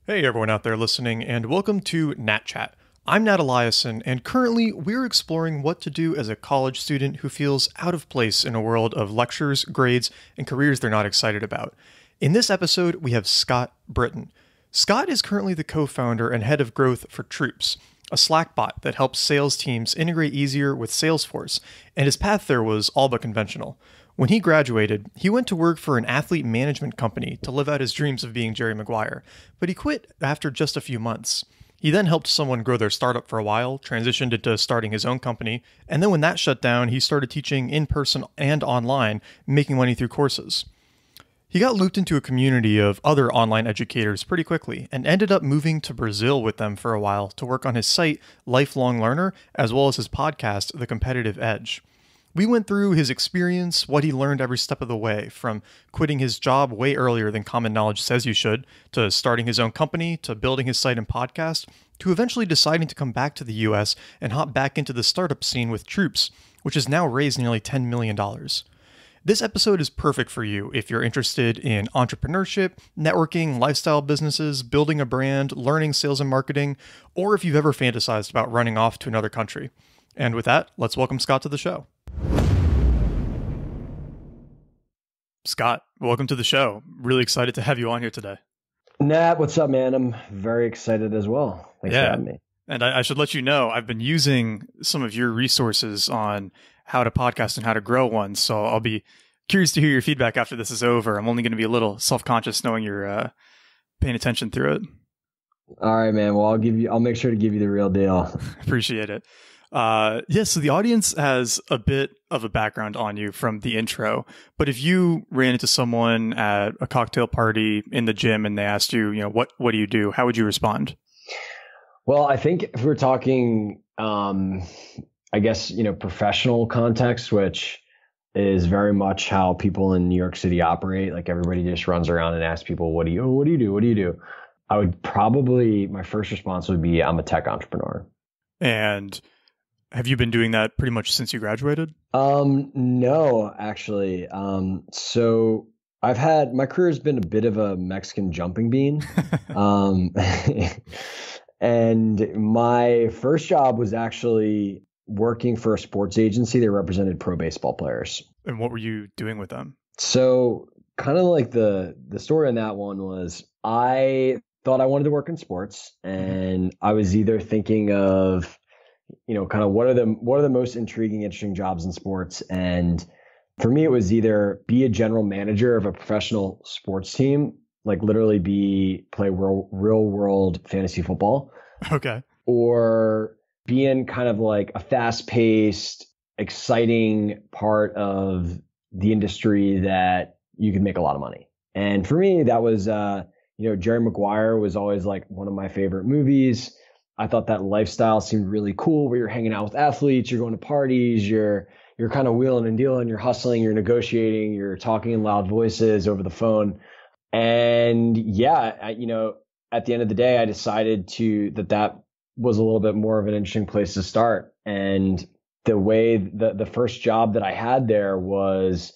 Hey everyone out there listening, and welcome to Nat Chat. I'm Nat Eliason, and currently we're exploring what to do as a college student who feels out of place in a world of lectures, grades, and careers they're not excited about. In this episode, we have Scott Britton. Scott is currently the co-founder and head of growth for Troops, a Slack bot that helps sales teams integrate easier with Salesforce, and his path there was all but conventional. When he graduated, he went to work for an athlete management company to live out his dreams of being Jerry Maguire, but he quit after just a few months. He then helped someone grow their startup for a while, transitioned into starting his own company, and then when that shut down, he started teaching in person and online, making money through courses. He got looped into a community of other online educators pretty quickly and ended up moving to Brazil with them for a while to work on his site, Lifelong Learner, as well as his podcast, The Competitive Edge. We went through his experience, what he learned every step of the way, from quitting his job way earlier than common knowledge says you should, to starting his own company, to building his site and podcast, to eventually deciding to come back to the US and hop back into the startup scene with Troops, which has now raised nearly $10 million. This episode is perfect for you if you're interested in entrepreneurship, networking, lifestyle businesses, building a brand, learning sales and marketing, or if you've ever fantasized about running off to another country. And with that, let's welcome Scott to the show. Scott, welcome to the show. Really excited to have you on here today. Nat, what's up, man? I'm very excited as well. Thanks for having me. And I should let you know, I've been using some of your resources on how to podcast and how to grow one. So I'll be curious to hear your feedback after this is over. I'm only going to be a little self-conscious knowing you're paying attention through it. All right, man. Well, I'll make sure to give you the real deal. Appreciate it. So the audience has a bit of a background on you from the intro, but if you ran into someone at a cocktail party in the gym and they asked you, what do you do? How would you respond? Well, I think if we're talking, I guess, professional context, which is very much how people in New York City operate. Like everybody just runs around and asks people, what do you do? I would probably, my first response would be, I'm a tech entrepreneur. And have you been doing that pretty much since you graduated? No, actually. So my career has been a bit of a Mexican jumping bean. And my first job was actually working for a sports agency that represented pro baseball players. And what were you doing with them? So kind of like the story on that one was I thought I wanted to work in sports, and I was either thinking of kind of what are the most intriguing, interesting jobs in sports. And for me, it was either be a general manager of a professional sports team, like literally play real world fantasy football. Okay. Or be in kind of like a fast paced, exciting part of the industry that you could make a lot of money. And for me, that was, Jerry Maguire was always like one of my favorite movies. I thought that lifestyle seemed really cool where you're hanging out with athletes, you're going to parties, you're kind of wheeling and dealing, you're hustling, you're negotiating, you're talking in loud voices over the phone. And yeah, at the end of the day, I decided that was a little bit more of an interesting place to start. And the way the first job that I had there was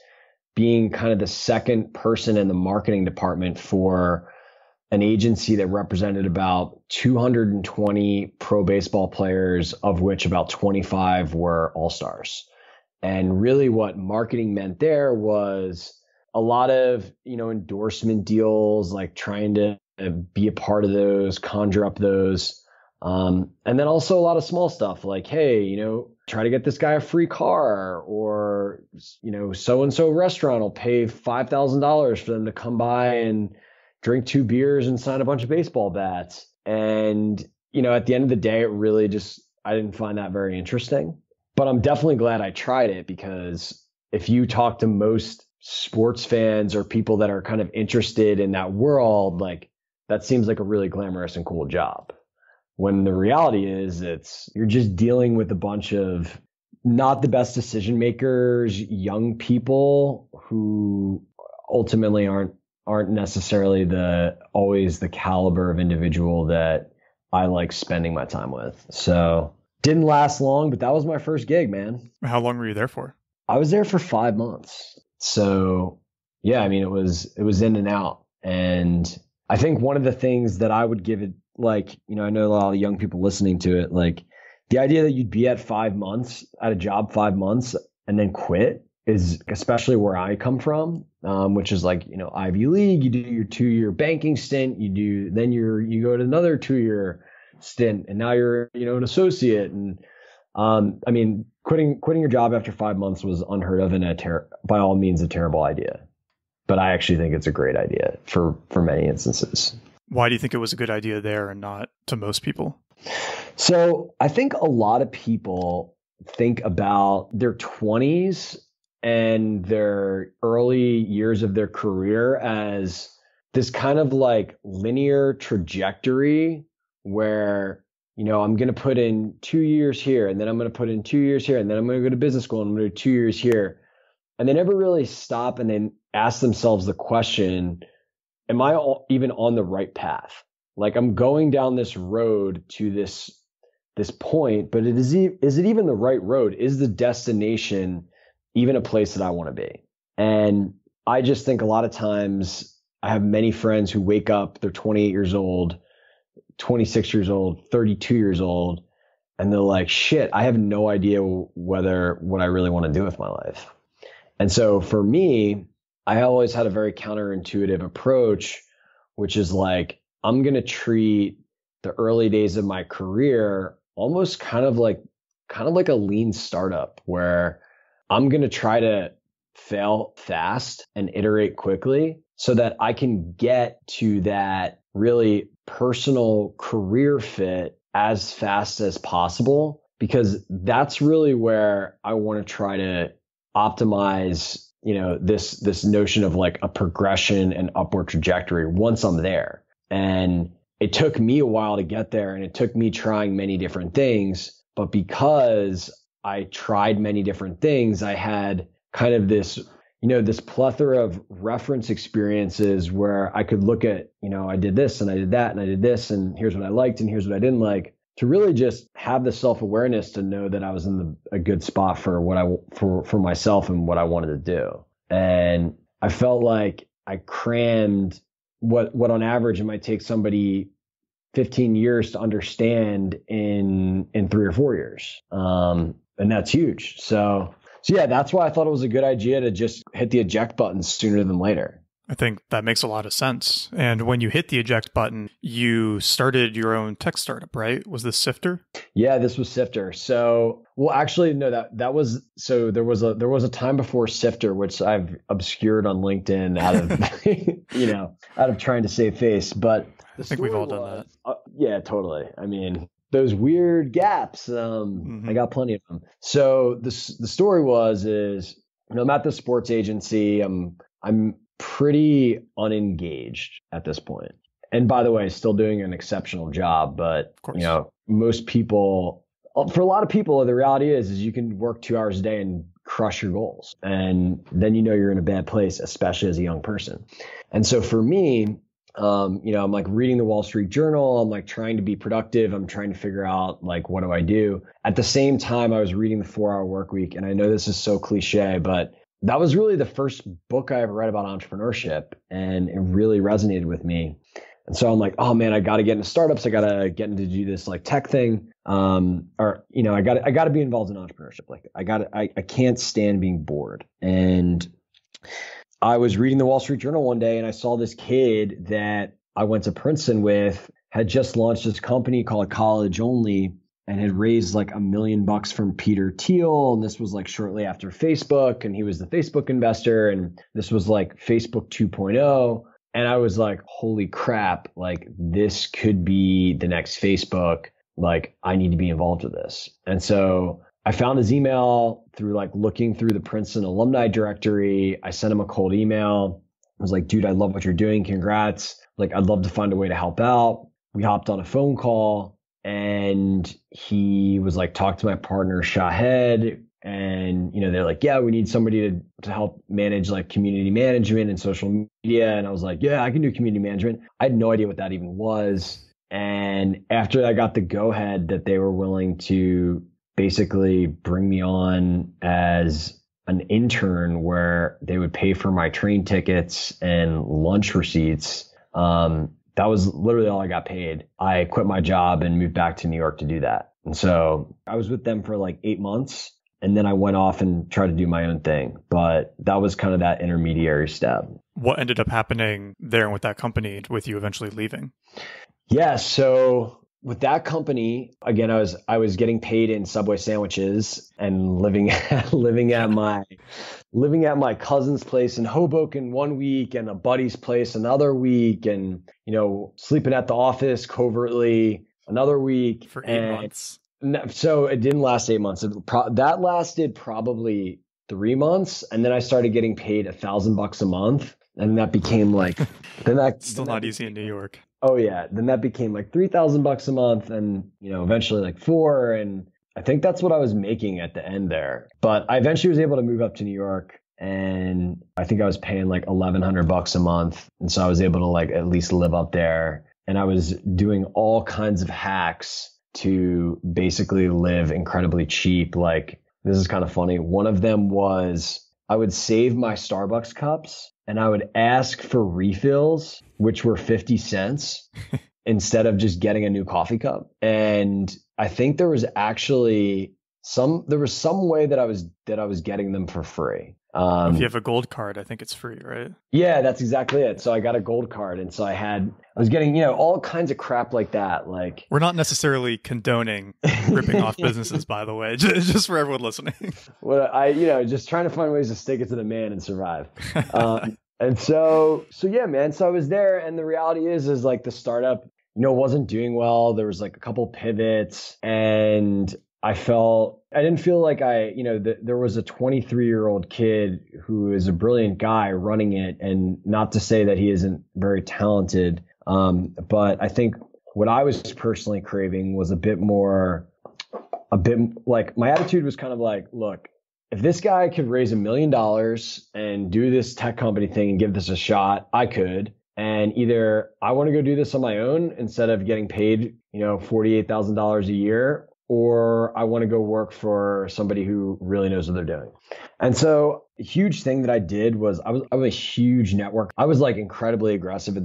being kind of the second person in the marketing department for an agency that represented about 220 pro baseball players, of which about 25 were all-stars. And really what marketing meant there was a lot of, endorsement deals, like trying to be a part of those, conjure up those. And then also a lot of small stuff like, hey, try to get this guy a free car, or, so-and-so restaurant will pay $5,000 for them to come by and drink 2 beers and sign a bunch of baseball bats. And, at the end of the day, it really I didn't find that very interesting. But I'm definitely glad I tried it, because if you talk to most sports fans or people that are kind of interested in that world, like that seems like a really glamorous and cool job. When the reality is you're just dealing with a bunch of not the best decision makers, young people who ultimately aren't necessarily always the caliber of individual that I like spending my time with. So didn't last long, but that was my first gig, man. How long were you there for? I was there for 5 months. So yeah, I mean, it was in and out. And I think one of the things that I would give it, like, I know a lot of young people listening to it, like the idea that you'd be at 5 months at a job, 5 months and then quit is, especially where I come from, which is like, Ivy League, you do your 2-year banking stint, you go to another 2-year stint, and now you're, an associate. And I mean, quitting your job after 5 months was unheard of and by all means a terrible idea. But I actually think it's a great idea for many instances. Why do you think it was a good idea there and not to most people? So I think a lot of people think about their 20s and their early years of their career as this kind of like linear trajectory where, I'm going to put in 2 years here, and then I'm going to put in 2 years here, and then I'm going to go to business school and I'm going to do 2 years here. And they never really stop and then ask themselves the question, am I even on the right path? Like, I'm going down this road to this point, but is it even the right road? Is the destination even a place that I want to be? And I just think a lot of times I have many friends who wake up, they're 28 years old, 26 years old, 32 years old, and they're like, shit, I have no idea what I really want to do with my life. And so for me, I always had a very counterintuitive approach, which is like, I'm going to treat the early days of my career almost kind of like a lean startup, where I'm going to try to fail fast and iterate quickly so that I can get to that really personal career fit as fast as possible, because that's really where I want to try to optimize, this notion of like a progression and upward trajectory once I'm there. And it took me a while to get there, and it took me trying many different things. But because I tried many different things, I had kind of this, this plethora of reference experiences where I could look at, I did this and I did that and I did this, and here's what I liked and here's what I didn't like, to really just have the self-awareness to know that I was in a good spot for for myself and what I wanted to do. And I felt like I crammed what on average it might take somebody 15 years to understand in 3 or 4 years. And that's huge. So yeah, that's why I thought it was a good idea to just hit the eject button sooner than later. I think that makes a lot of sense. And when you hit the eject button, you started your own tech startup, right? Was this Sifter? Yeah, this was Sifter. So, well, actually, no, that was, so there was a time before Sifter, which I've obscured on LinkedIn out of, out of trying to save face. But I think we've all done that. Yeah, totally. I mean, those weird gaps, I got plenty of them. So the story is, I'm at the sports agency. I'm pretty unengaged at this point. And by the way, still doing an exceptional job, but most people, for a lot of people, the reality is you can work 2 hours a day and crush your goals. And then you're in a bad place, especially as a young person. And so for me, I'm like reading the Wall Street Journal. I'm like trying to be productive. I'm trying to figure out like, what do I do? At the same time, I was reading the 4-Hour Workweek. And I know this is so cliche, but that was really the first book I ever read about entrepreneurship, and it really resonated with me. And so I'm like, oh man, I got to get into startups. I got to get into do this like tech thing. I got to be involved in entrepreneurship. Like I can't stand being bored. And I was reading the Wall Street Journal one day, and I saw this kid that I went to Princeton with had just launched this company called College Only, and had raised like $1 million from Peter Thiel. And this was like shortly after Facebook, and he was the Facebook investor. And this was like Facebook 2.0. And I was like, holy crap, like this could be the next Facebook. Like I need to be involved with this. And so I found his email through like looking through the Princeton alumni directory. I sent him a cold email. I was like, dude, I love what you're doing. Congrats. Like, I'd love to find a way to help out. We hopped on a phone call. And he was like, talk to my partner, Shahed. And, they're like, yeah, we need somebody to help manage like community management and social media. And I was like, yeah, I can do community management. I had no idea what that even was. And after I got the go ahead that they were willing to basically bring me on as an intern where they would pay for my train tickets and lunch receipts, That was literally all I got paid. I quit my job and moved back to New York to do that. And so I was with them for like 8 months. And then I went off and tried to do my own thing. But that was kind of that intermediary step. What ended up happening there and with that company with you eventually leaving? Yeah. So with that company, again, I was getting paid in Subway sandwiches and living at my cousin's place in Hoboken one week and a buddy's place another week, and sleeping at the office covertly another week for 8 months. So it didn't last 8 months. That lasted probably 3 months, and then I started getting paid $1,000 a month, and that became like still not easy in New York. Oh yeah, then that became like $3,000 a month, and eventually like 4, and I think that's what I was making at the end there. But I eventually was able to move up to New York, and I think I was paying like $1,100 a month, and so I was able to like at least live up there, and I was doing all kinds of hacks to basically live incredibly cheap. Like, this is kind of funny. One of them was I would save my Starbucks cups and I would ask for refills, which were 50 cents instead of just getting a new coffee cup. And I think there was actually some way that I was getting them for free. If you have a gold card, I think it's free, right? Yeah, that's exactly it. So I got a gold card, and so I was getting, all kinds of crap like that. Like, we're not necessarily condoning ripping off businesses, by the way, just for everyone listening. Well, just trying to find ways to stick it to the man and survive. And so yeah, man. So I was there, and the reality is like the startup, wasn't doing well. There was like a couple pivots, and I didn't feel like there was a 23-year-old kid who is a brilliant guy running it, and not to say that he isn't very talented. But I think what I was personally craving was a bit like, my attitude was kind of like, look, if this guy could raise $1 million and do this tech company thing and give this a shot, I could. And either I want to go do this on my own instead of getting paid, $48,000 a year, or I want to go work for somebody who really knows what they're doing. And so a huge thing that I did was I was a huge network. I was like incredibly aggressive at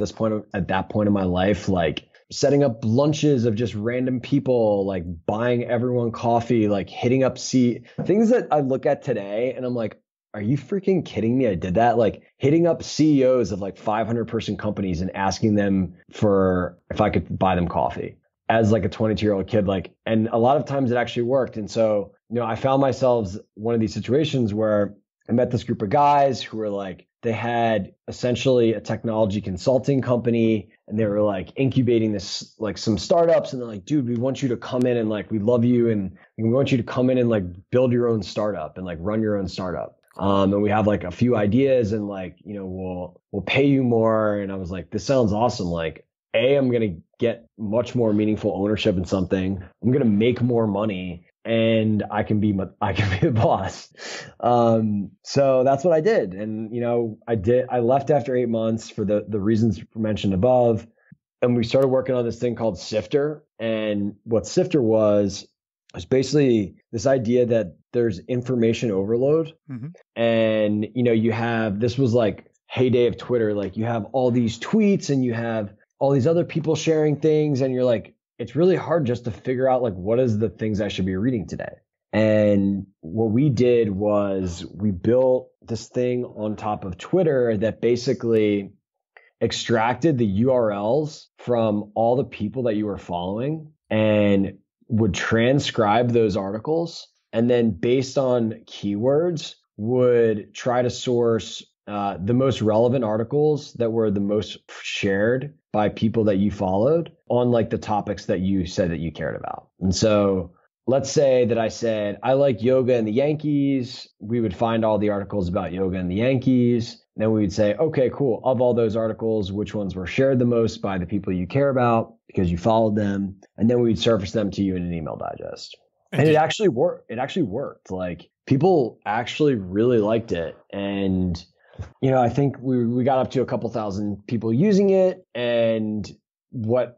that point in my life, like setting up lunches of just random people, like buying everyone coffee, like hitting up things that I look at today and I'm like, are you freaking kidding me? I did that, like hitting up CEOs of like 500-person companies and asking them for if I could buy them coffee as like a 22-year-old kid, like, and a lot of times it actually worked. And so, I found myself one of these situations where I met this group of guys who were like, they had essentially a technology consulting company, and they were like incubating this, like some startups. And they're like, dude, we want you to come in and like, we love you. And we want you to come in and like build your own startup and like run your own startup. And we have like a few ideas, and like, we'll pay you more. And I was like, this sounds awesome. Like, I'm going to get much more meaningful ownership in something. I'm going to make more money, and I can be the boss. So that's what I did. And, I left after 8 months for the reasons mentioned above. And we started working on this thing called Sifter. And what Sifter was basically this idea that there's information overload. Mm-hmm. And, this was like heyday of Twitter. Like, you have all these tweets and you have all these other people sharing things, and you're like, it's really hard just to figure out like, what is the things I should be reading today? And what we did was we built this thing on top of Twitter that basically extracted the URLs from all the people that you were following and would transcribe those articles. And then based on keywords, would try to source the most relevant articles that were the most shared by people that you followed on like the topics that you said that you cared about. And so let's say that I said, I like yoga and the Yankees. We would find all the articles about yoga and the Yankees. And then we would say, okay, cool. Of all those articles, which ones were shared the most by the people you care about because you followed them? And then we'd surface them to you in an email digest. And it actually worked. It actually worked. Like, people actually really liked it. And I think we got up to a couple thousand people using it. And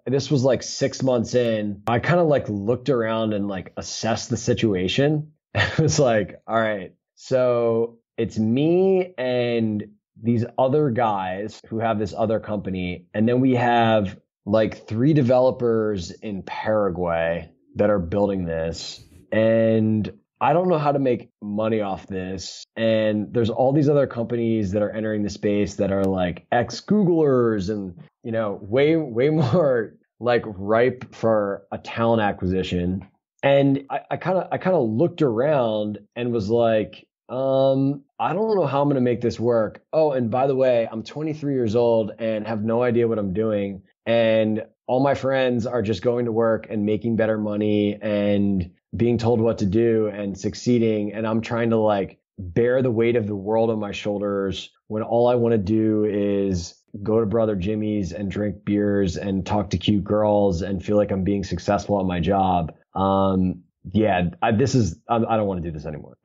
this was like 6 months in, I kind of like looked around and like assessed the situation. It was like, all right, so it's me and these other guys who have this other company. And then we have like 3 developers in Paraguay that are building this. And I don't know how to make money off this. And there's all these other companies that are entering the space that are like ex-Googlers and, way more like ripe for a talent acquisition. And I kind of looked around and was like, I don't know how I'm going to make this work. Oh, and by the way, I'm 23 years old and have no idea what I'm doing. And all my friends are just going to work and making better money and being told what to do and succeeding. And I'm trying to like bear the weight of the world on my shoulders when all I want to do is go to Brother Jimmy's and drink beers and talk to cute girls and feel like I'm being successful at my job. I don't want to do this anymore.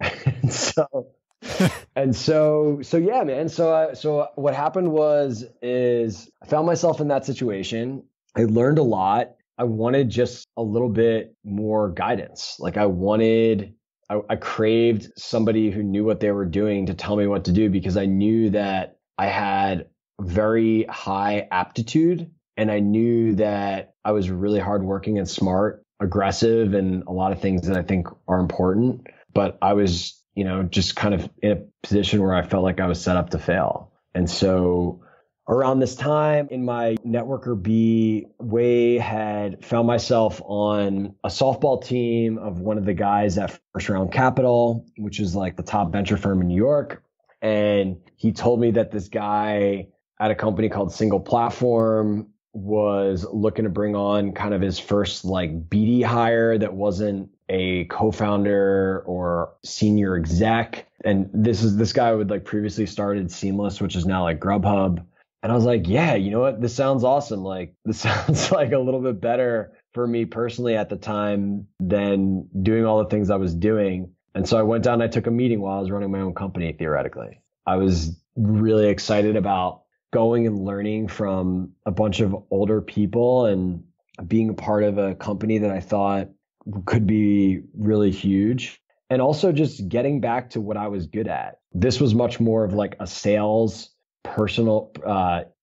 So yeah, man. So what happened is I found myself in that situation. I learned a lot. I wanted just a little bit more guidance. Like I craved somebody who knew what they were doing to tell me what to do, because I knew that I had very high aptitude and I knew that I was really hardworking and smart, aggressive, and a lot of things that I think are important. But I was, just kind of in a position where I felt like I was set up to fail. And so around this time in my networker B way, had found myself on a softball team of one of the guys at First Round Capital, which is like the top venture firm in New York. And he told me that this guy at a company called Single Platform was looking to bring on kind of his first like BD hire that wasn't a co-founder or senior exec. And this guy would like previously started Seamless, which is now like Grubhub. And I was like, yeah, you know what? This sounds awesome. Like this sounds like a little bit better for me personally at the time than doing all the things I was doing. And so I went down and I took a meeting while I was running my own company, theoretically. I was really excited about going and learning from a bunch of older people and being a part of a company that I thought could be really huge. And also just getting back to what I was good at. This was much more of like a sales, personal,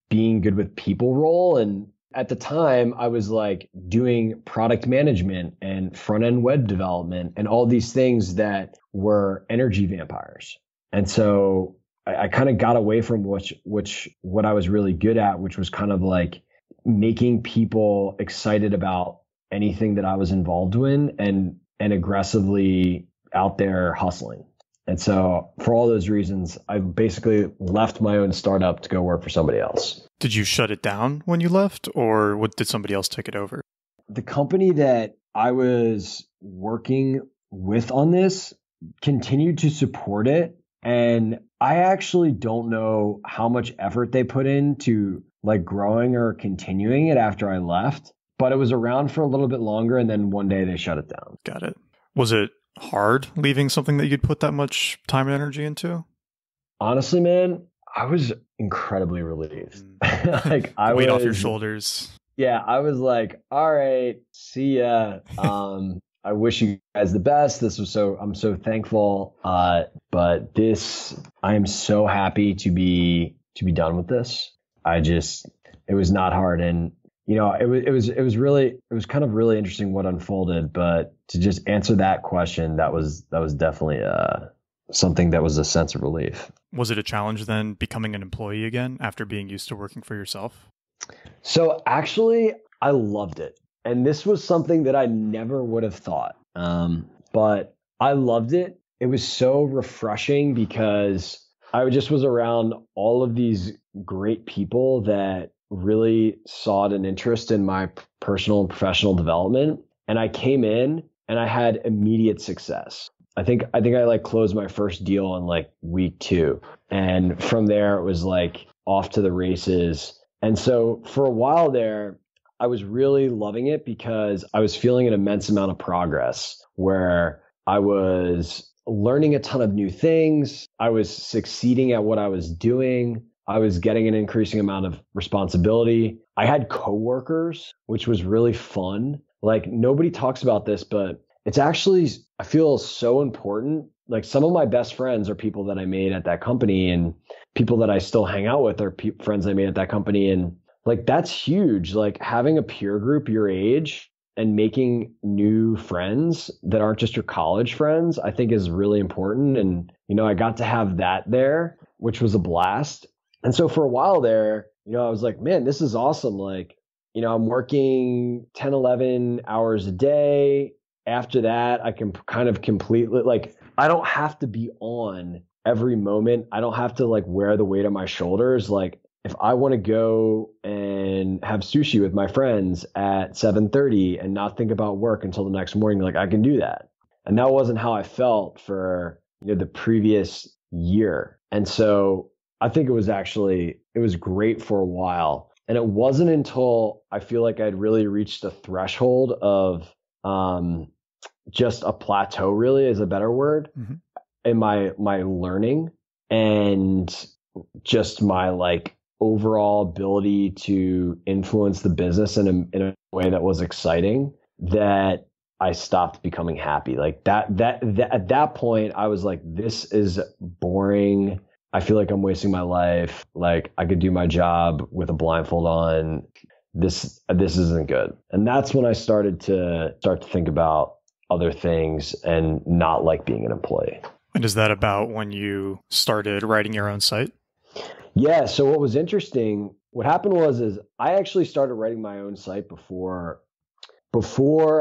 being good with people role. And at the time I was like doing product management and front end web development and all these things that were energy vampires. And so I kind of got away from what I was really good at, which was kind of like making people excited about anything that I was involved in and aggressively out there hustling. And so for all those reasons, I basically left my own startup to go work for somebody else. Did you shut it down when you left, or did somebody else take it over? The company that I was working with on this continued to support it. And I actually don't know how much effort they put into like growing or continuing it after I left, but it was around for a little bit longer. And then one day they shut it down. Got it. Was it hard leaving something that you'd put that much time and energy into? Honestly, man, I was incredibly relieved. Like weight off your shoulders. Yeah. I was like, all right, see ya. I wish you guys the best. I'm so thankful. But I am so happy to be done with this. It was not hard. And, it was kind of really interesting what unfolded, but to just answer that question, that was definitely, something that was a sense of relief. Was it a challenge then becoming an employee again after being used to working for yourself? So actually I loved it. And this was something that I never would have thought. But I loved it. It was so refreshing because I just was around all of these great people that really sought an interest in my personal and professional development. And I came in and I had immediate success. I think I like closed my first deal in like week 2. And from there it was like off to the races. And so for a while there, I was really loving it because I was feeling an immense amount of progress where I was learning a ton of new things. I was succeeding at what I was doing. I was getting an increasing amount of responsibility. I had coworkers, which was really fun. Like nobody talks about this, but it's actually, I feel so important. Like some of my best friends are people that I made at that company, and people that I still hang out with are friends I made at that company. And like, that's huge. Like having a peer group your age and making new friends that aren't just your college friends, I think is really important. And, I got to have that there, which was a blast. And so for a while there, I was like, man, this is awesome. Like, I'm working 10, 11 hours a day. After that, I can kind of completely, like, I don't have to be on every moment. I don't have to like wear the weight on my shoulders. Like if I want to go and have sushi with my friends at 7:30 and not think about work until the next morning, like I can do that. And that wasn't how I felt for, the previous year. And so I think it was great for a while. And it wasn't until I feel like I'd really reached a threshold of just a plateau, really is a better word, in my learning and just my like overall ability to influence the business in a way that was exciting, that I stopped becoming happy. Like that at that point, I was like, this is boring. I feel like I'm wasting my life. Like I could do my job with a blindfold on. This isn't good. And that's when I started to think about other things and not like being an employee. And is that about when you started writing your own site? Yeah. So what was interesting, what happened is I actually started writing my own site before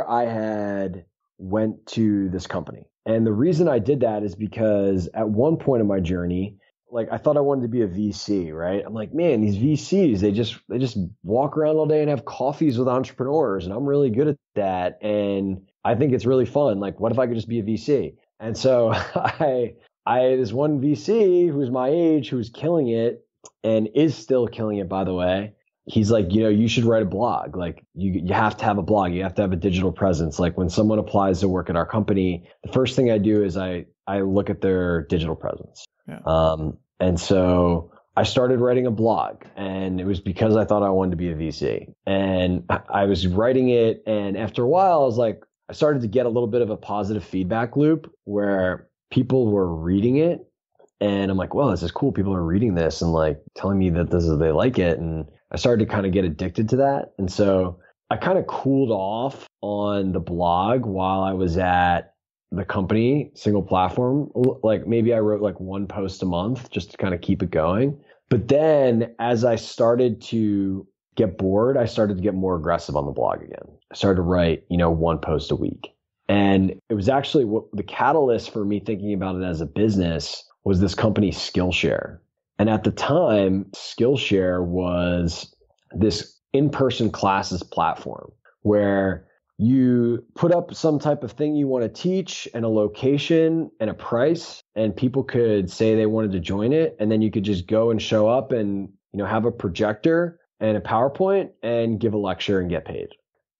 I had went to this company. And the reason I did that is because at one point in my journey, like I thought I wanted to be a VC, right? I'm like, man, these VCs, they just walk around all day and have coffees with entrepreneurs. And I'm really good at that. And I think it's really fun. Like, what if I could just be a VC? And so I this one VC who's my age, who's killing it and is still killing it, by the way. He's like, you should write a blog. Like you have to have a blog. You have to have a digital presence. Like when someone applies to work at our company, the first thing I do is I look at their digital presence. Yeah. And so I started writing a blog, and it was because I thought I wanted to be a VC. And I was writing it, and after a while, I was like, I started to get a little bit of a positive feedback loop where people were reading it, and I'm like, well, this is cool. People are reading this and like telling me that they like it. And I started to kind of get addicted to that. And so I kind of cooled off on the blog while I was at the company, single platform. Like maybe I wrote like one post a month just to kind of keep it going. But then as I started to get bored, I started to get more aggressive on the blog again. I started to write, one post a week. And it was actually the catalyst for me thinking about it as a business was this company Skillshare. And at the time, Skillshare was this in-person classes platform where you put up some type of thing you want to teach and a location and a price, and people could say they wanted to join it. And then you could just go and show up and, have a projector and a PowerPoint and give a lecture and get paid.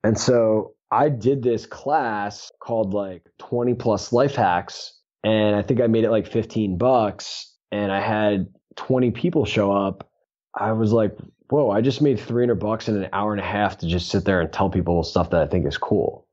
And so I did this class called like 20 plus life hacks. And I think I made it like $15 and I had 20 people show up. I was like, whoa, I just made $300 in an hour and a half to just sit there and tell people stuff that I think is cool.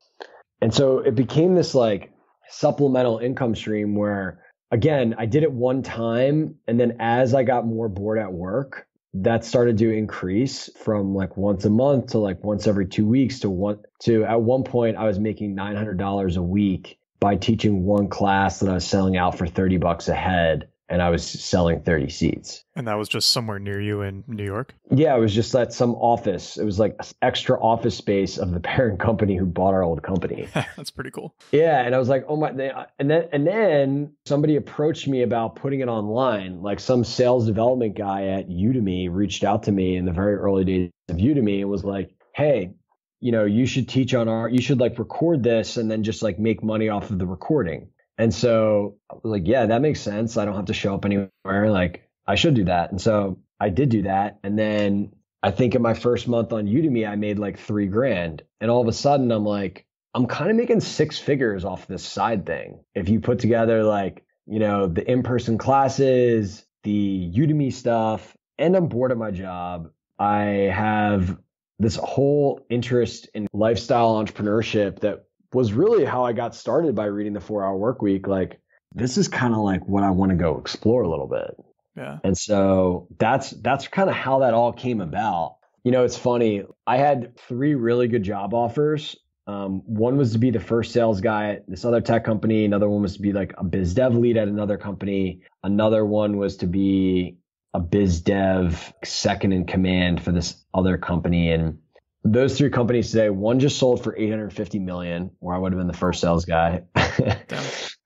And so it became this like supplemental income stream where, again, I did it one time. And then as I got more bored at work, that started to increase from like once a month to like once every 2 weeks to at one point I was making $900 a week by teaching one class that I was selling out for $30 a head. And I was selling 30 seats. And that was just somewhere near you in New York? Yeah, it was just at some office. It was like extra office space of the parent company who bought our old company. That's pretty cool. Yeah, and I was like, oh my, and then somebody approached me about putting it online. Like some sales development guy at Udemy reached out to me in the very early days of Udemy and was like, hey, you should teach you should like record this and then just like make money off of the recording. And so I was like, yeah, that makes sense. I don't have to show up anywhere. Like I should do that. And so I did do that. And then I think in my first month on Udemy, I made like $3,000. And all of a sudden I'm like, I'm kind of making 6 figures off this side thing. If you put together like, the in-person classes, the Udemy stuff, and I'm bored at my job. I have this whole interest in lifestyle entrepreneurship that was really how I got started by reading the 4-Hour Workweek. Like, this is kind of like what I want to go explore a little bit. Yeah. And so that's kind of how that all came about. It's funny. I had 3 really good job offers. One was to be the first sales guy at this other tech company. Another one was to be like a biz dev lead at another company. Another one was to be a biz dev second in command for this other company. And those 3 companies today, one just sold for $850 million, where I would have been the first sales guy.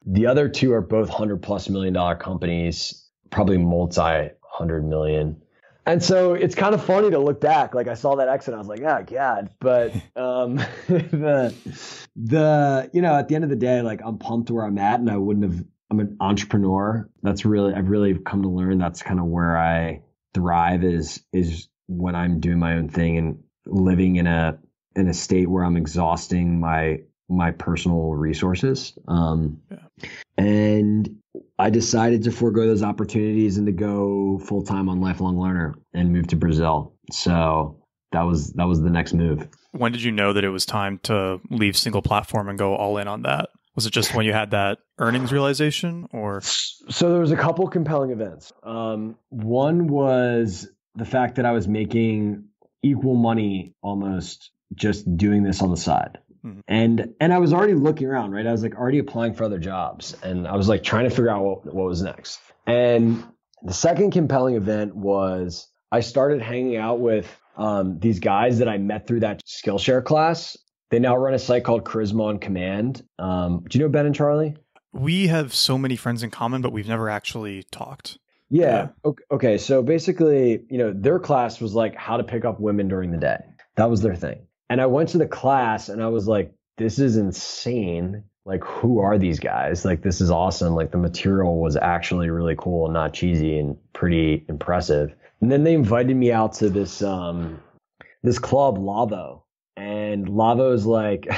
The other 2 are both $100+ million companies, probably multi-100 million. And so it's kind of funny to look back. Like I saw that exit, I was like, oh God. But at the end of the day, like I'm pumped where I'm at, and I'm an entrepreneur. I've really come to learn that's kind of where I thrive is when I'm doing my own thing and living in a state where I'm exhausting my personal resources. And I decided to forego those opportunities and to go full time on Lifelong Learner and move to Brazil. So that was the next move. When did you know that it was time to leave single platform and go all in on that? Was it just when you had that earnings realization, or? So there was a couple compelling events. One was the fact that I was making equal money almost just doing this on the side. And I was already looking around, right? I was like already applying for other jobs, and I was like trying to figure out what was next. And the second compelling event was I started hanging out with these guys that I met through that Skillshare class. They now run a site called Charisma on Command. Do you know Ben and Charlie? We have so many friends in common, but we've never actually talked. Yeah. Okay. So basically, their class was like how to pick up women during the day. That was their thing. And I went to the class and I was like, this is insane. Like, who are these guys? Like, this is awesome. Like, the material was actually really cool and not cheesy and pretty impressive. And then they invited me out to this club, Lavo. And Lavo is like, a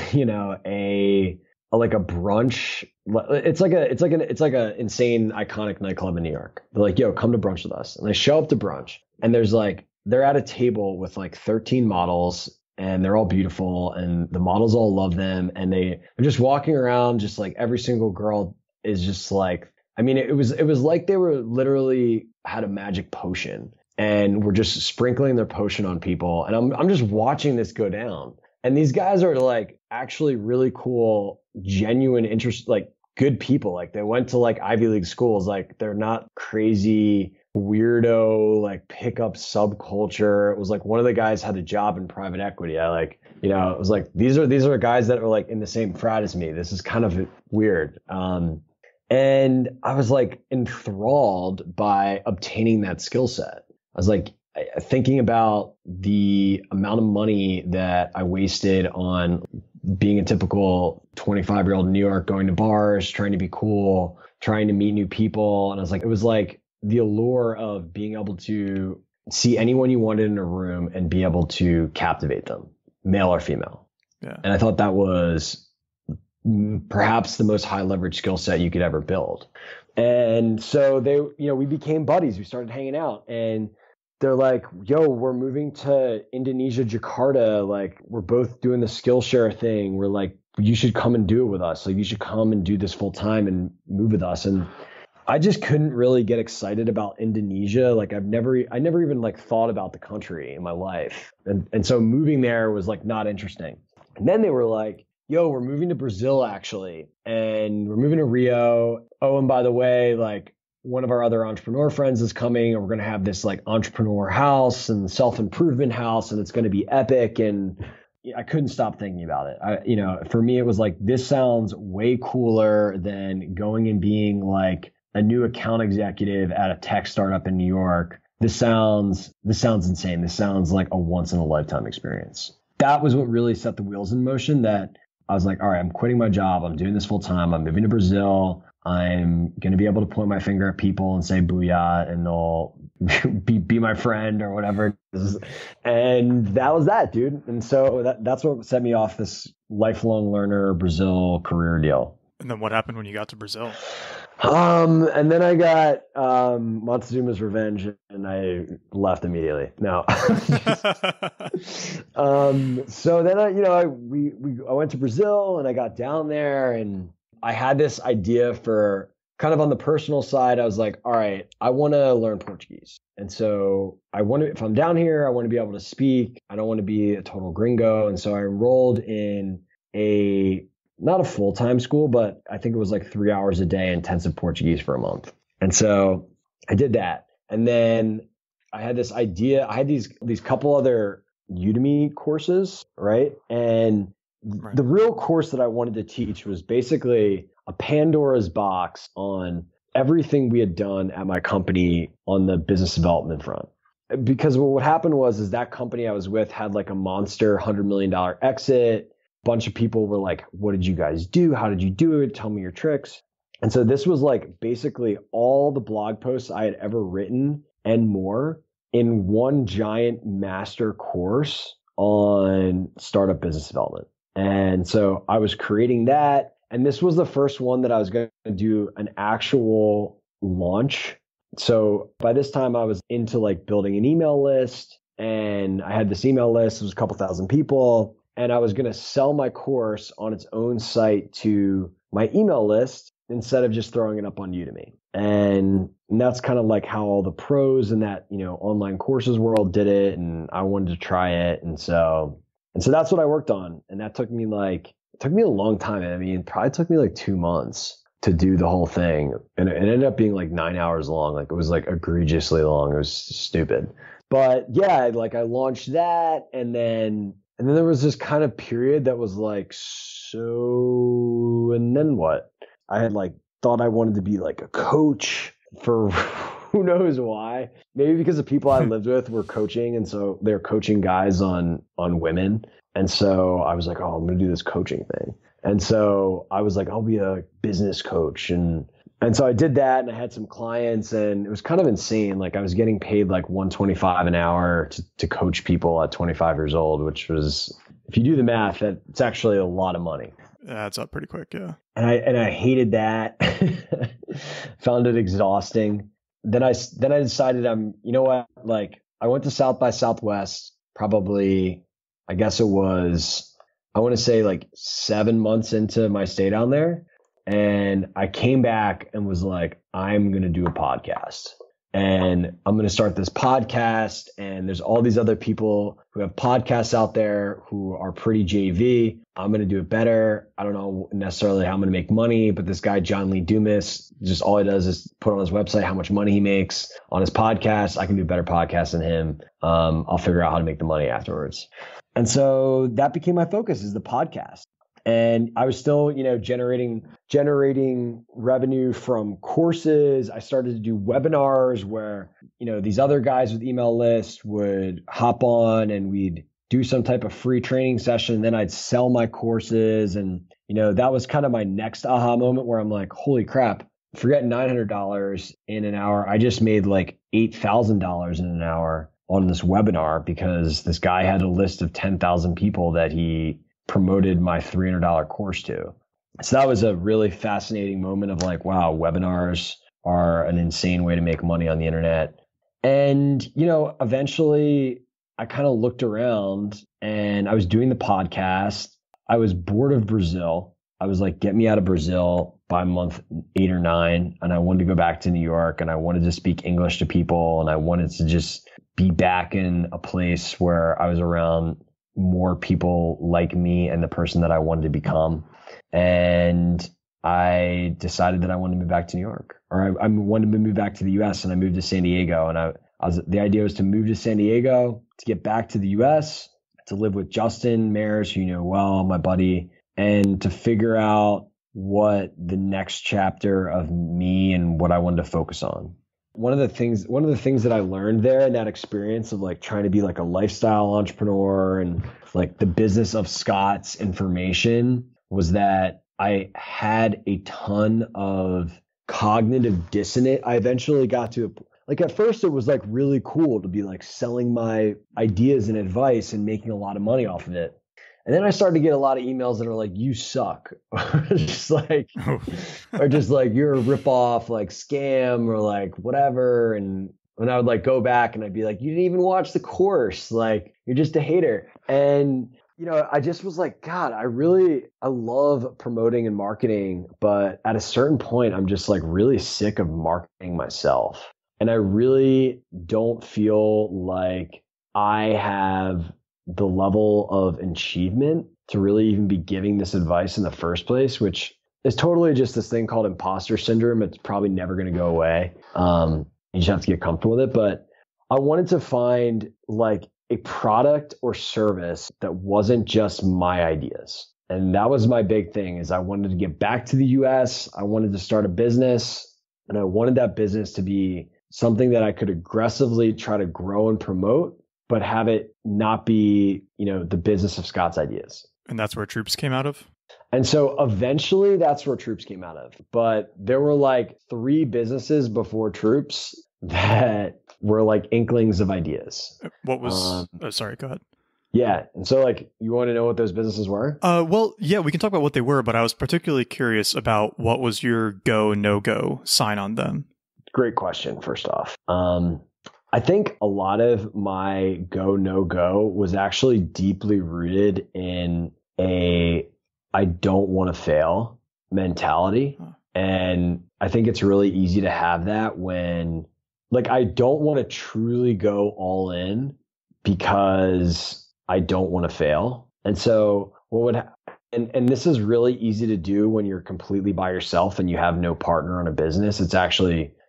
brunch. It's like a insane, iconic nightclub in New York. They're like, yo, come to brunch with us. And I show up to brunch, and they're at a table with like 13 models. And they're all beautiful, and the models all love them. And they're just walking around, just like every single girl is just like, it was like they were literally had a magic potion and were just sprinkling their potion on people. And I'm just watching this go down. And these guys are like actually really cool, genuine interest, like good people. Like they went to like Ivy League schools. Like they're not crazy weirdo, like pickup subculture. It was like one of the guys had a job in private equity. It was like, these are guys that are like in the same frat as me. This is kind of weird. And I was like enthralled by obtaining that skill set. I was like thinking about the amount of money that I wasted on being a typical 25-year-old in New York, going to bars, trying to be cool, trying to meet new people. And I was like, it was like the allure of being able to see anyone you wanted in a room and be able to captivate them, male or female. Yeah. And I thought that was perhaps the most high leverage skill set you could ever build. And so we became buddies. We started hanging out, and they're like, yo, we're moving to Indonesia, Jakarta. Like, we're both doing the Skillshare thing. We're like, you should come and do it with us. Like, you should come and do this full time and move with us. And I just couldn't really get excited about Indonesia. Like I never even like thought about the country in my life. And so moving there was like not interesting. And then they were like, yo, we're moving to Brazil actually. And we're moving to Rio. Oh, and by the way, like one of our other entrepreneur friends is coming, and we're going to have this like entrepreneur house and self-improvement house, and it's going to be epic. And I couldn't stop thinking about it. For me, it was like, this sounds way cooler than going and being like a new account executive at a tech startup in New York. This sounds insane. This sounds like a once in a lifetime experience. That was what really set the wheels in motion, that I was like, all right, I'm quitting my job. I'm doing this full time. I'm moving to Brazil. I'm going to be able to point my finger at people and say booyah, and they'll be my friend or whatever. And that was that, dude. And so that's what set me off this lifelong learner Brazil career deal. And then what happened when you got to Brazil? And then I got Montezuma's revenge, and I left immediately. No. So then I went to Brazil, and I got down there, and I had this idea for kind of on the personal side, I was like, all right, I want to learn Portuguese. And so if I'm down here, I want to be able to speak. I don't want to be a total gringo. And so I enrolled in not a full-time school, but I think it was like 3 hours a day intensive Portuguese for a month. And so I did that. And then I had this idea. I had these couple other Udemy courses, right? And the real course that I wanted to teach was basically a Pandora's box on everything we had done at my company on the business development front. Because what happened was that company I was with had like a monster $100 million exit. A bunch of people were like, what did you guys do? How did you do it? Tell me your tricks. And so this was like basically all the blog posts I had ever written and more in one giant master course on startup business development. And so I was creating that. And this was the first one that I was going to do an actual launch. So by this time I was into like building an email list, and I had this email list. It was a couple thousand people, and I was going to sell my course on its own site to my email list instead of just throwing it up on Udemy. And that's kind of like how all the pros in that, online courses world did it. And I wanted to try it. And so that's what I worked on. And that took me a long time. I mean, it probably took me like 2 months to do the whole thing. And it ended up being like 9 hours long. Like it was like egregiously long. It was stupid. But yeah, like I launched that. And then there was this kind of period that was like, and then what? I had like thought I wanted to be like a coach for who knows why. Maybe because the people I lived with were coaching. And so they're coaching guys on women. And so I was like, oh, I'm going to do this coaching thing. And so I was like, I'll be a business coach. And so I did that, and I had some clients, and it was kind of insane. Like I was getting paid like $125 an hour to coach people at 25 years old, which was, if you do the math, it's actually a lot of money. Adds up pretty quick, yeah. And I hated that. Found it exhausting. Then I decided you know what? Like I went to South by Southwest probably, I guess it was, I want to say like 7 months into my stay down there. And I came back and was like, I'm going to do a podcast. And I'm going to start this podcast. And there's all these other people who have podcasts out there who are pretty JV. I'm going to do it better. I don't know necessarily how I'm going to make money, but this guy, John Lee Dumas, just all he does is put on his website how much money he makes on his podcast. I can do a better podcast than him. I'll figure out how to make the money afterwards. And so that became my focus, is the podcast. And I was still, generating revenue from courses. I started to do webinars where, these other guys with email lists would hop on and we'd do some type of free training session. Then I'd sell my courses. And, that was kind of my next aha moment where I'm like, holy crap, forget $900 in an hour. I just made like $8,000 in an hour on this webinar because this guy had a list of 10,000 people that he promoted my $300 course to. So that was a really fascinating moment of like, wow, webinars are an insane way to make money on the internet. And, eventually I kind of looked around and I was doing the podcast. I was bored of Brazil. I was like, get me out of Brazil by month 8 or 9. And I wanted to go back to New York, and I wanted to speak English to people. And I wanted to just be back in a place where I was around more people like me and the person that I wanted to become. And I decided that I wanted to move back to New York, or I wanted to move back to the US, and I moved to San Diego. And the idea was to move to San Diego, to get back to the US, to live with Justin Mares, who you know well, my buddy, and to figure out what the next chapter of me and what I wanted to focus on. One of the things that I learned there in that experience of like trying to be like a lifestyle entrepreneur and like the business of Scott's information was that I had a ton of cognitive dissonance. I eventually got to like, at first it was like really cool to be like selling my ideas and advice and making a lot of money off of it. And then I started to get a lot of emails that are like, you suck, or just like you're a ripoff, like scam, or like whatever. And when I would like go back and I'd be like, you didn't even watch the course. Like, you're just a hater. And I just was like, God, I love promoting and marketing, but at a certain point, I'm just like really sick of marketing myself. And I really don't feel like I have the level of achievement to really even be giving this advice in the first place, which is totally just this thing called imposter syndrome. It's probably never going to go away. You just have to get comfortable with it. But I wanted to find like a product or service that wasn't just my ideas. And that was my big thing is I wanted to get back to the US. I wanted to start a business, and I wanted that business to be something that I could aggressively try to grow and promote, but have it not be, the business of Scott's ideas. And that's where Troops came out of? And so eventually that's where Troops came out of. But there were like 3 businesses before Troops that were like inklings of ideas. What was, sorry, go ahead. Yeah. And so like, you want to know what those businesses were? Well, yeah, we can talk about what they were, but I was particularly curious about what was your go, no go sign on them? Great question, first off. I think a lot of my go, no go was actually deeply rooted in I don't want to fail mentality. Huh. And I think it's really easy to have that when like, I don't want to truly go all in because I don't want to fail. And so and this is really easy to do when you're completely by yourself and you have no partner on a business. This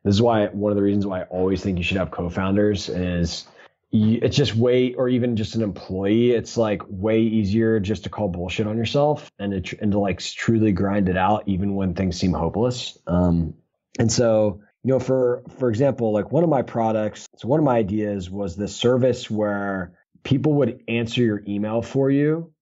is why one of the reasons why I always think you should have co-founders is it's just or even just an employee. It's like way easier just to call bullshit on yourself and to like truly grind it out, even when things seem hopeless. And so, for example, like one of my ideas was this service where people would answer your email for you.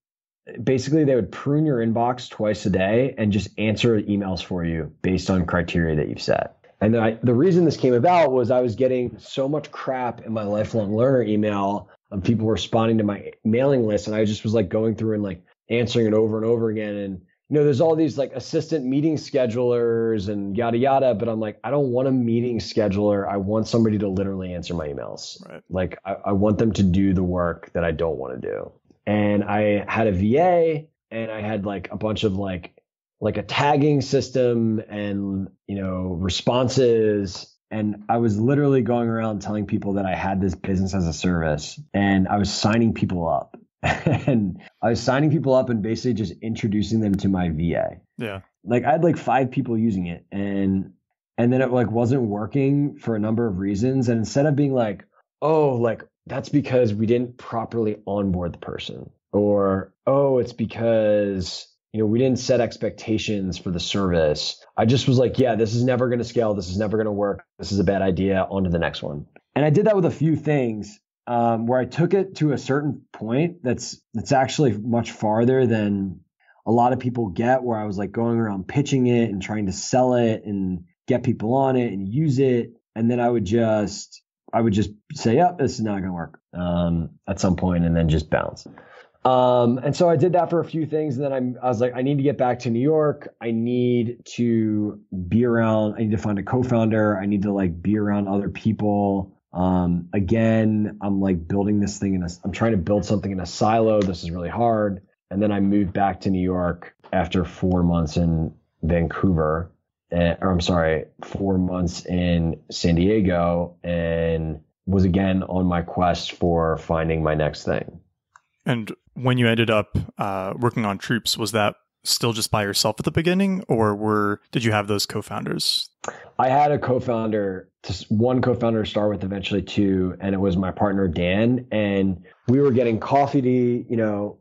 Basically, they would prune your inbox twice a day and just answer emails for you based on criteria that you've set. And the reason this came about was I was getting so much crap in my lifelong learner email of people responding to my mailing list. And I just was like going through and like answering it over and over again. And, there's all these like assistant meeting schedulers and yada, yada. But I'm like, I don't want a meeting scheduler. I want somebody to literally answer my emails. Right. Like I want them to do the work that I don't want to do. And I had a VA and I had like a bunch of like a tagging system and, responses. And I was literally going around telling people that I had this business as a service, and I was signing people up. And I was signing people up and basically just introducing them to my VA. Yeah. Like I had like 5 people using it, and then it like wasn't working for a number of reasons. And instead of being like, oh, like that's because we didn't properly onboard the person, or, oh, it's because we didn't set expectations for the service. I just was like, yeah, this is never going to scale. This is never going to work. This is a bad idea. On to the next one. And I did that with a few things where I took it to a certain point that's actually much farther than a lot of people get, where I was like going around pitching it and trying to sell it and get people on it and use it. And then I would just say, yep, this is not going to work at some point, and then just bounce. And so I did that for a few things. And then I was like, I need to get back to New York. I need to find a co-founder. I need to like be around other people. Again, I'm like building this thing I'm trying to build something in a silo. This is really hard. And then I moved back to New York after 4 months in Vancouver, 4 months in San Diego, and was again on my quest for finding my next thing. And when you ended up working on Troops, was that still just by yourself at the beginning, or did you have those co-founders? I had a co-founder, one co-founder to start with, eventually 2, and it was my partner, Dan. And we were getting coffee,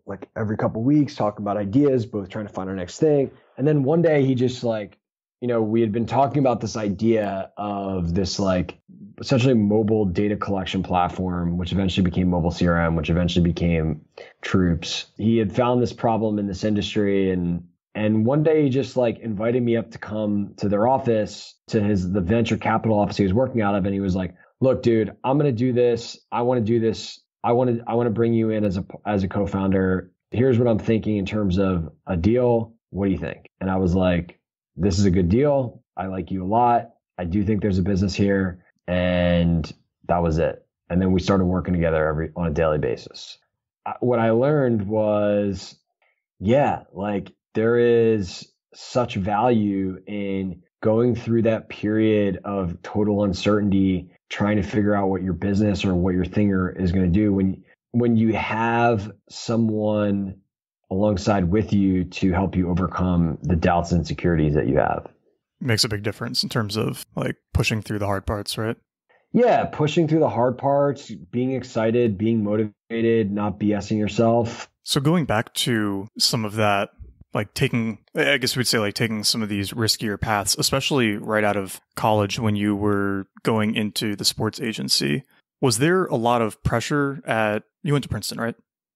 like every couple of weeks, talking about ideas, both trying to find our next thing. And then one day he just like, we had been talking about this idea of this like essentially mobile data collection platform, which eventually became mobile CRM, which eventually became Troops. He had found this problem in this industry, and one day he just like invited me up to come to their office, to the venture capital office he was working out of. And he was like, look, dude, I'm going to do this. I want to do this. I want to bring you in as a co-founder. Here's what I'm thinking in terms of a deal. What do you think? And I was like, this is a good deal. I like you a lot. I do think there's a business here. And that was it. And then we started working together on a daily basis. what I learned was, yeah, like there is such value in going through that period of total uncertainty, trying to figure out what your business or what your thing is going to do when you have someone alongside with you to help you overcome the doubts and insecurities that you have. Makes a big difference in terms of like pushing through the hard parts, right? Yeah, pushing through the hard parts, being excited, being motivated, not BSing yourself. So going back to some of that, like I guess we'd say like taking some of these riskier paths, especially right out of college when you were going into the sports agency, was there a lot of pressure you went to Princeton, right?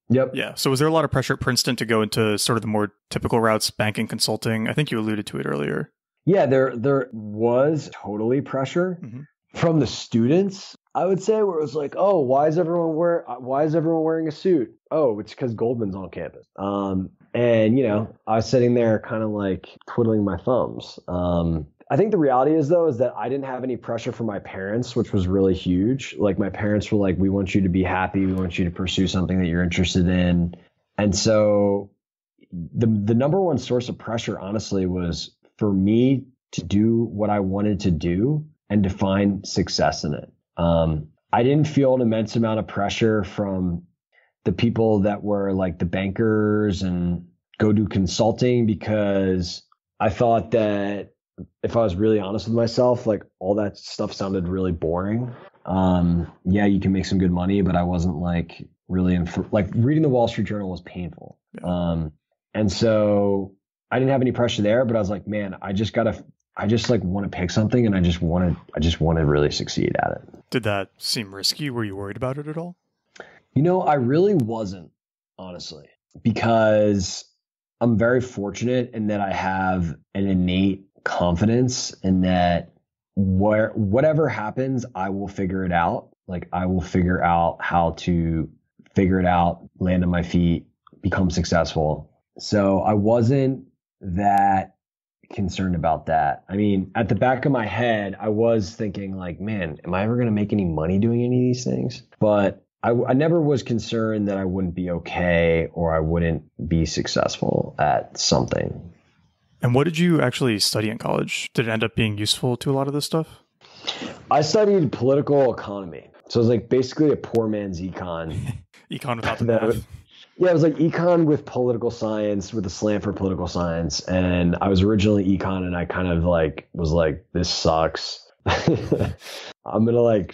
Yep. Yeah. So was there a lot of pressure at Princeton to go into sort of the more typical routes, banking, consulting? I think you alluded to it earlier. Yeah, there was totally pressure from the students, I would say, where it was like, oh, why is everyone wearing a suit? Oh, it's because Goldman's on campus. And I was sitting there kind of like twiddling my thumbs. I think the reality is that I didn't have any pressure from my parents, which was really huge. Like my parents were like, we want you to be happy. We want you to pursue something that you're interested in. And so the number one source of pressure, honestly, was for me to do what I wanted to do and to find success in it. I didn't feel an immense amount of pressure from the people that were like the bankers and go do consulting, because I thought that if I was really honest with myself, like all that stuff sounded really boring. Yeah, you can make some good money, but I wasn't like really like reading the Wall Street Journal was painful. And so I didn't have any pressure there, but I was like, man, I just like want to pick something, and I just want to really succeed at it. Did that seem risky? Were you worried about it at all? I really wasn't, honestly, because I'm very fortunate in that I have an innate confidence in that whatever happens, I will figure it out. Like I will figure out how to figure it out, land on my feet, become successful. So I wasn't that concerned about that. I mean, at the back of my head, I was thinking like, man, am I ever going to make any money doing any of these things? But I never was concerned that I wouldn't be okay or I wouldn't be successful at something. And what did you actually study in college? Did it end up being useful to a lot of this stuff? I studied political economy. So it was like basically a poor man's econ. Econ without the math. Yeah, it was like econ with political science, with a slant for political science. And I was originally econ, and I kind of like was like, this sucks. I'm going to like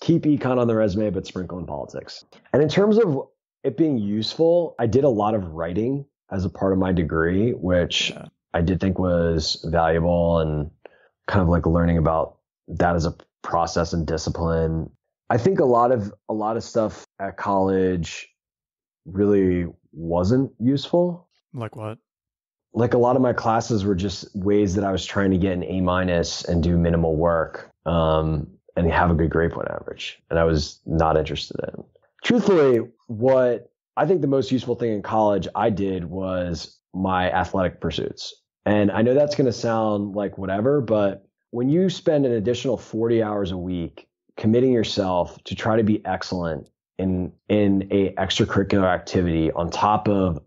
keep econ on the resume, but sprinkle in politics. And in terms of it being useful, I did a lot of writing as a part of my degree, which I did think was valuable, and kind of like learning about that as a process and discipline. I think a lot of stuff at college really wasn't useful. Like what? Like a lot of my classes were just ways that I was trying to get an A- and do minimal work, and have a good grade point average. And I was not interested in. Truthfully, what I think the most useful thing in college I did was my athletic pursuits. And I know that's going to sound like whatever, but when you spend an additional 40 hours a week committing yourself to try to be excellent in a extracurricular activity on top of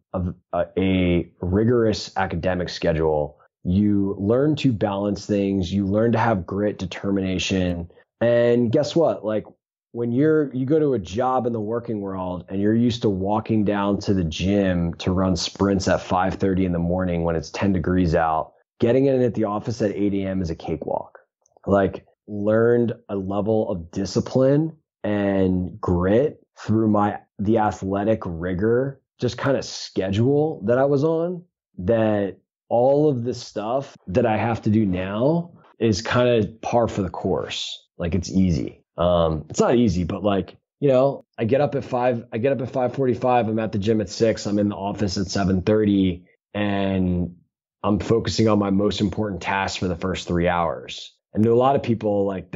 a rigorous academic schedule, you learn to balance things. You learn to have grit, determination. And guess what? Like when you go to a job in the working world and you're used to walking down to the gym to run sprints at 5:30 in the morning when it's 10 degrees out, getting in at the office at 8 a.m. is a cakewalk. Like learned a level of discipline and grit through the athletic rigor, just kind of schedule that I was on, that all of the stuff that I have to do now is kind of par for the course. Like it's easy. It's not easy, but like, I get up at 5:45. I'm at the gym at 6. I'm in the office at 7:30, and I'm focusing on my most important tasks for the first 3 hours. And to a lot of people, like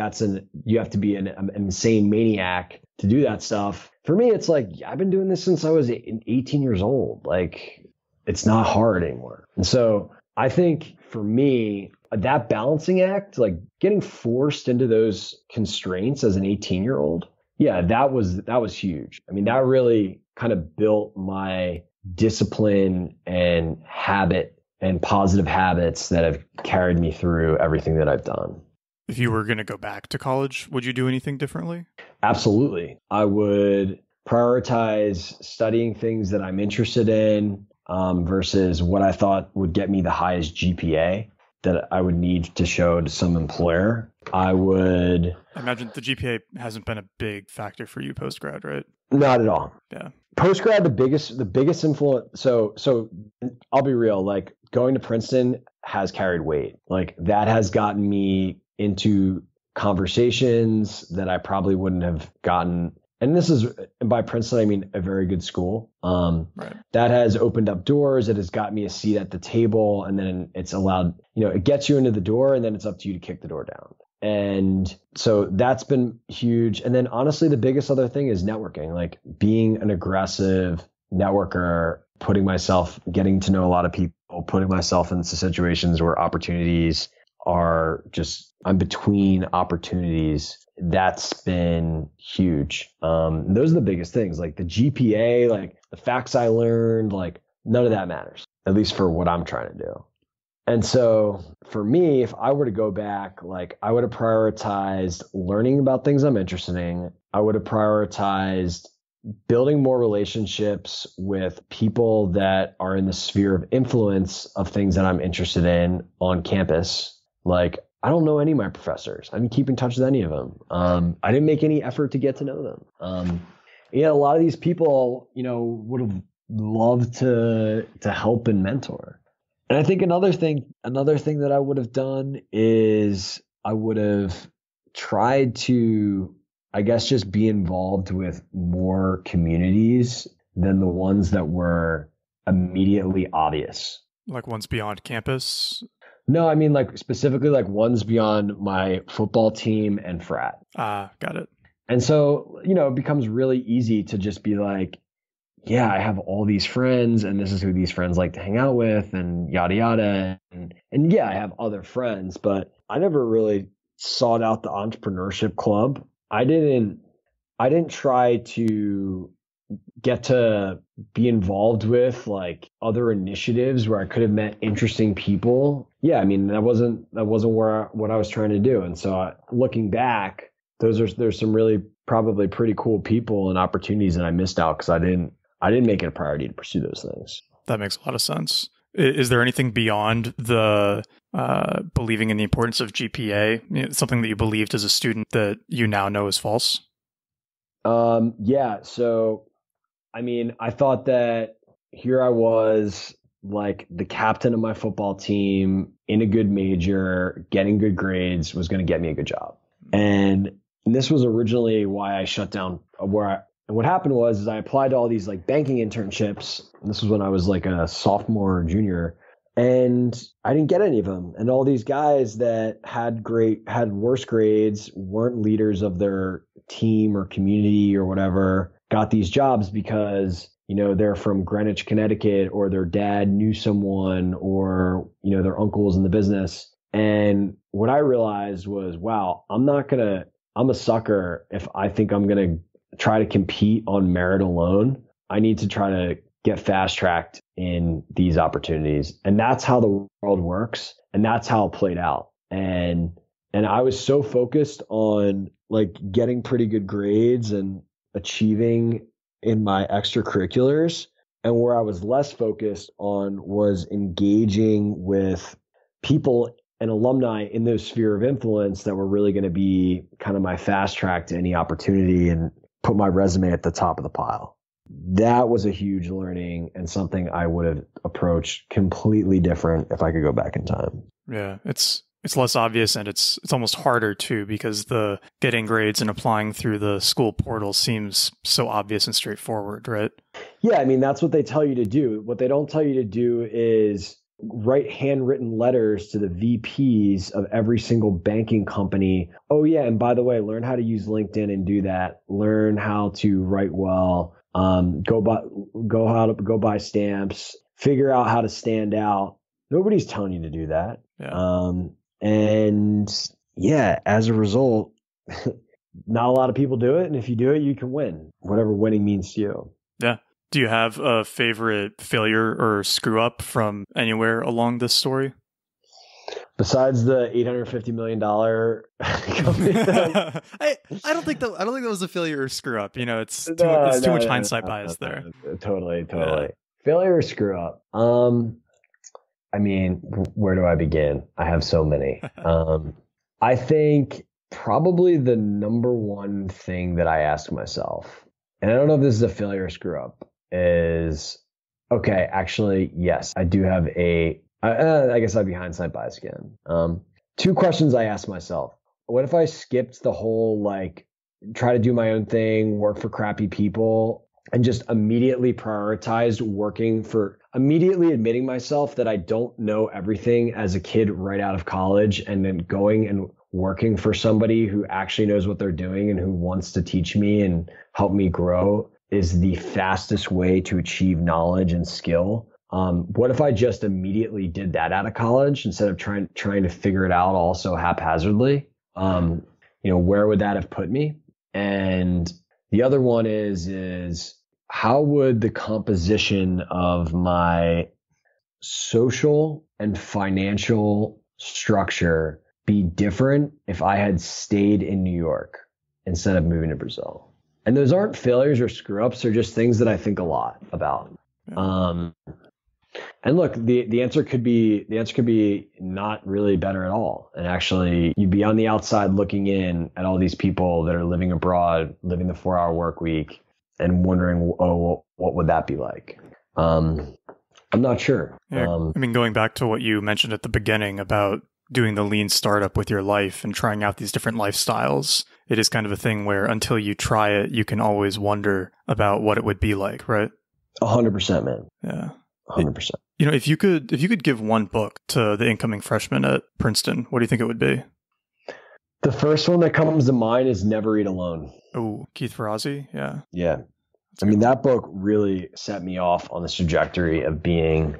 you have to be an insane maniac to do that stuff. For me, it's like, I've been doing this since I was 18 years old. Like it's not hard anymore. And so I think for me, that balancing act, like getting forced into those constraints as an 18-year-old, Yeah, that was huge. I mean, that really kind of built my discipline and habit and positive habits that have carried me through everything that I've done. If you were going to go back to college, would you do anything differently? Absolutely. I would prioritize studying things that I'm interested in versus what I thought would get me the highest GPA that I would need to show to some employer. I imagine the GPA hasn't been a big factor for you post-grad, right? Not at all. Yeah. Post-grad, the biggest influence. So I'll be real, like going to Princeton has carried weight. Like that has gotten me into conversations that I probably wouldn't have gotten. And by Princeton, I mean a very good school. Right. That has opened up doors. It has got me a seat at the table, and then it's allowed, it gets you into the door, and then it's up to you to kick the door down. And so that's been huge. And then honestly, the biggest other thing is networking, like being an aggressive networker, getting to know a lot of people, putting myself into situations where opportunities are just, I'm between opportunities. That's been huge. Those are the biggest things, like the GPA, like the facts I learned, like none of that matters, at least for what I'm trying to do. And so for me, if I were to go back, like I would have prioritized learning about things I'm interested in. I would have prioritized building more relationships with people that are in the sphere of influence of things that I'm interested in on campus. Like, I don't know any of my professors. I didn't keep in touch with any of them. I didn't make any effort to get to know them. A lot of these people, would have loved to help and mentor. And I think another thing that I would have done is I would have tried to, I guess, just be involved with more communities than the ones that were immediately obvious. Like ones beyond campus? No, I mean like specifically like ones beyond my football team and frat. Got it. And so, it becomes really easy to just be like, yeah, I have all these friends and this is who these friends like to hang out with and yada, yada. And yeah, I have other friends, but I never really sought out the entrepreneurship club. I didn't try to get to be involved with like other initiatives where I could have met interesting people. Yeah, I mean, that wasn't what I was trying to do. And so looking back, there's some really probably pretty cool people and opportunities that I missed out because I didn't make it a priority to pursue those things. That makes a lot of sense. Is there anything beyond the believing in the importance of GPA, something that you believed as a student that you now know is false? Yeah. So, I mean, I thought that here I was like the captain of my football team in a good major, getting good grades was going to get me a good job. And this was originally why I shut down and what happened was I applied to all these like banking internships. And this was when I was like a sophomore or junior, and I didn't get any of them. And all these guys that had worse grades, weren't leaders of their team or community or whatever, got these jobs because, they're from Greenwich, Connecticut, or their dad knew someone, or, their uncle was in the business. And what I realized was, wow, I'm a sucker if I think I'm going to try to compete on merit alone. I need to try to get fast tracked in these opportunities. And that's how the world works. And that's how it played out. And I was so focused on like getting pretty good grades and achieving in my extracurriculars. And where I was less focused on was engaging with people and alumni in those sphere of influence that were really going to be kind of my fast track to any opportunity and put my resume at the top of the pile. That was a huge learning and something I would have approached completely different if I could go back in time. Yeah, it's less obvious, and it's almost harder too, because the getting grades and applying through the school portal seems so obvious and straightforward, right? Yeah, I mean, that's what they tell you to do. What they don't tell you to do is write handwritten letters to the VPs of every single banking company. Oh yeah, and by the way, learn how to use LinkedIn and do that. Learn how to write well. Go buy stamps. Figure out how to stand out. Nobody's telling you to do that. Yeah. And yeah, as a result, not a lot of people do it. And if you do it, you can win, whatever winning means to you. Yeah. Do you have a favorite failure or screw up from anywhere along this story? Besides the $850 million company. I don't think that was a failure or screw up. It's too much hindsight bias there. Totally. Yeah. Failure or screw up. I mean, where do I begin? I have so many. I think probably the number one thing that I ask myself, and I don't know if this is a failure or screw up, is, okay, actually, yes, I do have I guess I'd be hindsight bias again. Two questions I ask myself. What if I skipped the whole, try to do my own thing, work for crappy people, and just immediately prioritized immediately admitting myself that I don't know everything as a kid right out of college, and then going and working for somebody who actually knows what they're doing and who wants to teach me and help me grow is the fastest way to achieve knowledge and skill. What if I just immediately did that out of college instead of trying to figure it out also haphazardly? Where would that have put me? And the other one is how would the composition of my social and financial structure be different if I had stayed in New York instead of moving to Brazil? And those aren't failures or screw ups. They're just things that I think a lot about. And look, the answer could be not really better at all. And actually, you'd be on the outside looking in at all these people that are living abroad, living the 4-hour work week, and wondering, oh, what would that be like? I'm not sure. Yeah. Going back to what you mentioned at the beginning about doing the lean startup with your life and trying out these different lifestyles, it is kind of a thing where until you try it, you can always wonder about what it would be like, right? 100%, man. Yeah. 100%. If you could give one book to the incoming freshmen at Princeton, what do you think it would be? The first one that comes to mind is Never Eat Alone. Oh, Keith Ferrazzi? Yeah. Yeah. That book really set me off on this trajectory of being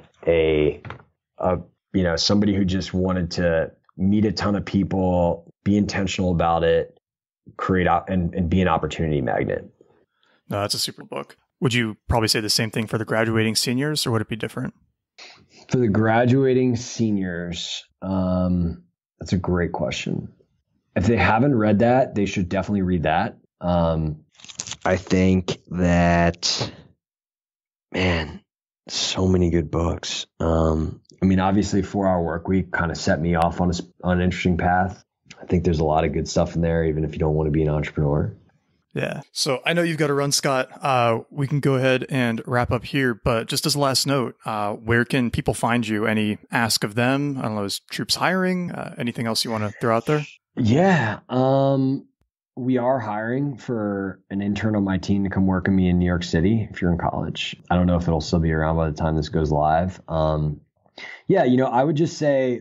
somebody who just wanted to meet a ton of people, be intentional about it, create out and be an opportunity magnet. No, that's a super book. Would you probably say the same thing for the graduating seniors, or would it be different? For the graduating seniors, that's a great question. If they haven't read that, they should definitely read that. I think that, man, so many good books. Obviously 4-Hour Workweek kind of set me off on an interesting path. I think there's a lot of good stuff in there, even if you don't want to be an entrepreneur. Yeah. So I know you've got to run, Scott. We can go ahead and wrap up here, but just as a last note, where can people find you? Any ask of them? I don't know, is Troops hiring? Anything else you want to throw out there? Yeah. We are hiring for an intern on my team to come work with me in New York City if you're in college. I don't know if it'll still be around by the time this goes live. I would just say,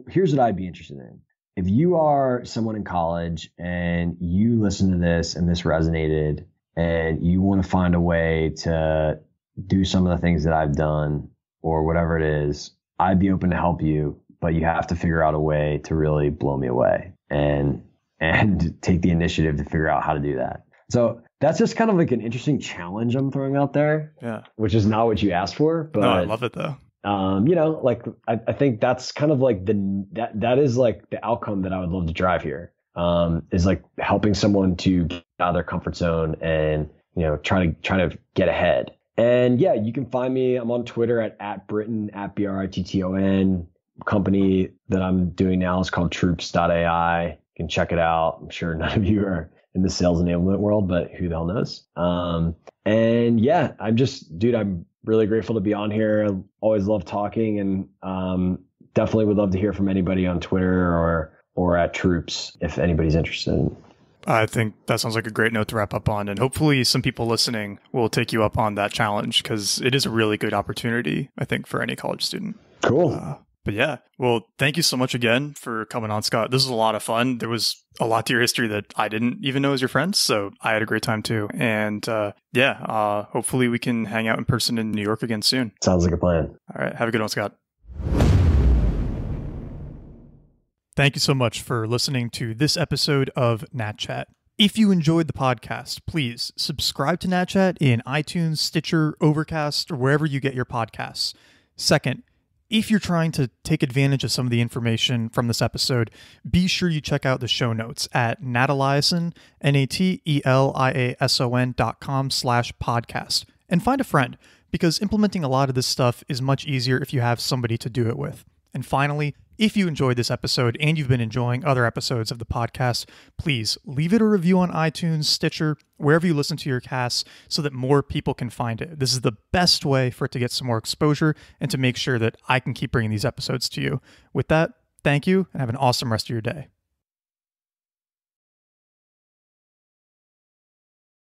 here's what I'd be interested in. If you are someone in college and you listen to this and this resonated and you want to find a way to do some of the things that I've done or whatever it is, I'd be open to help you, but you have to figure out a way to really blow me away and take the initiative to figure out how to do that. So that's just kind of like an interesting challenge I'm throwing out there. Yeah. Which is not what you asked for, but no, I love it though. I think that's kind of like that is like the outcome that I would love to drive here, is like helping someone to get out of their comfort zone and, trying to get ahead. And yeah, you can find me. I'm on Twitter at Britton, @Britton. Company that I'm doing now is called troops.ai. You can check it out. I'm sure none of you are in the sales enablement world, but who the hell knows? And yeah, I'm really grateful to be on here. I always love talking, and definitely would love to hear from anybody on Twitter or at Troops if anybody's interested. I think that sounds like a great note to wrap up on, and hopefully some people listening will take you up on that challenge because it is a really good opportunity, I think, for any college student. Cool. But yeah, well, thank you so much again for coming on, Scott. This was a lot of fun. There was a lot to your history that I didn't even know as your friends, so I had a great time too. And hopefully we can hang out in person in New York again soon. Sounds like a plan. All right, have a good one, Scott. Thank you so much for listening to this episode of Nat Chat. If you enjoyed the podcast, please subscribe to Nat Chat in iTunes, Stitcher, Overcast, or wherever you get your podcasts. Second, if you're trying to take advantage of some of the information from this episode, be sure you check out the show notes at nateliason, nateliason.com/podcast, and find a friend, because implementing a lot of this stuff is much easier if you have somebody to do it with. And finally, if you enjoyed this episode and you've been enjoying other episodes of the podcast, please leave it a review on iTunes, Stitcher, wherever you listen to your casts, so that more people can find it. This is the best way for it to get some more exposure and to make sure that I can keep bringing these episodes to you. With that, thank you and have an awesome rest of your day.